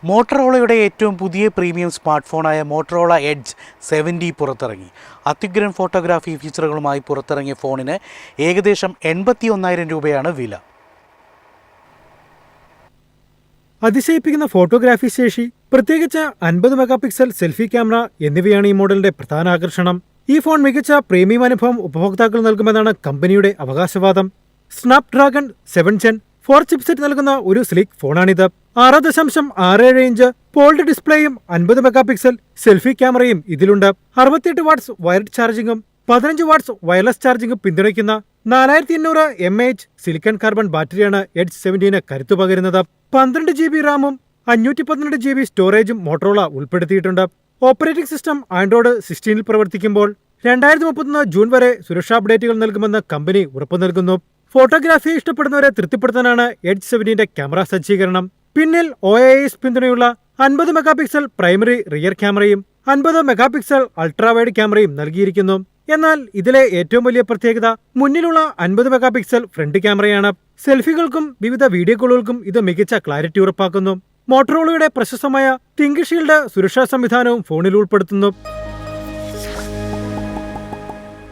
മോട്ടറോളയുടെ ഏറ്റവും പുതിയ premium smart ഫോണായ Motorola edge 70 പുറത്തിറങ്ങി. അത്യുഗ്രൻ ഫോട്ടോഗ്രാഫി ഫീച്ചറുകളുമായി പുറത്തിറങ്ങിയ ഫോണിന് ഏകദേശം 81,000 രൂപയാണ് വില. അതിശയിപ്പിക്കുന്ന ഫോട്ടോഗ്രാഫി ശേഷി, പ്രത്യേകിച്ച് 50 മെഗാപിക്സൽ സെൽഫി ക്യാമറ എന്നിവയാണ് ഈ മോഡലിന്റെ പ്രധാന ആകർഷണം. ഈ ഫോൺ മികച്ച പ്രീമിയം അനുഭവം ഉപഭോക്താക്കൾ നൽകുമെന്നാണ് കമ്പനിയുടെ അവകാശവാദം. സ്നാപ്ഡ്രാഗൺ 7 Gen 4 ചിപ്സെറ്റ് നൽകുന്ന ഒരു slick ഫോണാണിത്. 6.67 inch fold ഡിസ്പ്ലേയും 50 megapixel selfie ക്യാമറയും ഇതിലുണ്ട്. 68 വാട്ട്സ് വയർഡ് ചാർജിംഗും 15 വാട്ട്സ് വയർലെസ് ചാർജിംഗും പിന്തുണയ്ക്കുന്ന 4200 mAh സിലിക്കൺ കാർബൺ ബാറ്ററിയാണ് എഡ്ജ് 70 കരുത്തു പകരുന്നത്. 12 GB റാമും 512 GB സ്റ്റോറേജും മോട്ടറോള ഉൾപ്പെടുത്തിയിട്ടുണ്ട്. ഓപ്പറേറ്റിംഗ് സിസ്റ്റം ആൻഡ്രോയിഡ് 16 പ്രവർത്തിക്കുമ്പോൾ 2031 ജൂൺ വരെ സുരക്ഷാ അപ്ഡേറ്റുകൾ നൽകുമെന്ന് കമ്പനി ഉറപ്പു നൽകുന്നു. ഫോട്ടോഗ്രാഫിയെ ഇഷ്ടപ്പെടുന്നവരെ തൃപ്തിപ്പെടുത്താനാണ് എഡ്ജ് 70 ക്യാമറ സജ്ജീകരണം. പിന്നിൽ OIS പിന്തുണയുള്ള 50 മെഗാപിക്സൽ പ്രൈമറി റിയർ ക്യാമറയും 50 മെഗാപിക്സൽ അൾട്രാവൈഡ് ക്യാമറയും നൽകിയിരിക്കുന്നു. എന്നാൽ ഇതിലെ ഏറ്റവും വലിയ പ്രത്യേകത മുന്നിലുള്ള 50 മെഗാപിക്സൽ ഫ്രണ്ട് ക്യാമറയാണ്. സെൽഫികൾക്കും വിവിധ വീഡിയോ കോളുകൾക്കും ഇത് മികച്ച ക്ലാരിറ്റി ഉറപ്പാക്കുന്നു. മോട്ടറോളയുടെ പ്രശസ്തമായ തിങ്ക് ഷീൽഡ് സുരക്ഷാ സംവിധാനവും ഫോണിൽ ഉൾപ്പെടുത്തുന്നു.